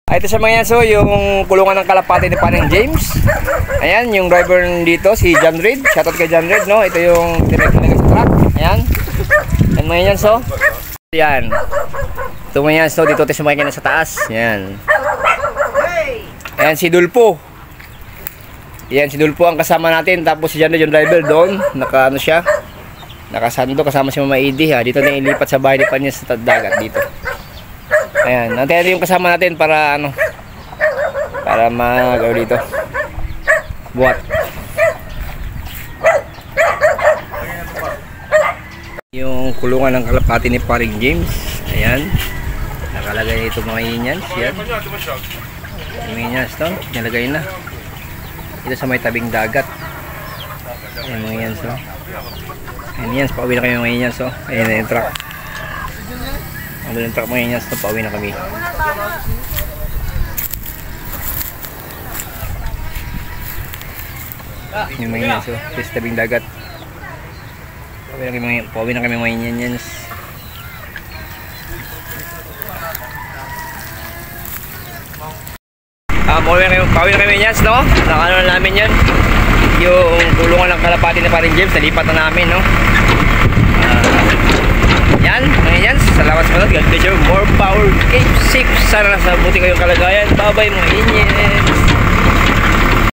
Ito sa mga yan, so yung kulungan ng kalapati ni Paring James. Ayan, yung driver dito, si John Reed. Shoutout kay John Reed, no? Ito yung direct na sa truck. Ayan. Ayan mga yan, so. Ayan. Ito mga yan, so dito tayo sumakay na sa taas. Ayan. Ayan, si Dulpo. Ayan, si Dulpo ang kasama natin. Tapos si John Reed, yung driver doon. Naka ano siya. Nakasando kasama si Mama Edie, ha. Dito na ilipat sa bahay ni Panya sa dagat dito. Ayan, natin yung kasama natin para ano, para magawa dito. Buhat. Yung kulungan ng kalapati ni Paring James. Ayan. Nakalagay ito mga inyans. Yan. Mga inyans to. Nalagay na. Ito sa may tabing dagat. Ayan mga inyans to. Ayan inyans. Pauwi na kami mga inyans to. Ayan na yung truck. Ano yung truck mga inyans to. Pauwi na kami. Yung mga inyans to. Ito sa tabing dagat. Pauwi na kami mga inyans. Pauwi na kami inyans, no? Nakano na namin yan. Yung kulungan ng kalapati ni Paring James. Nalipat na namin, no? Yan, mga inyans. Salamat sa panood. God bless you. More power. Keep safe. Sana nasa buti kayong kalagayan. Bye bye mga inyans.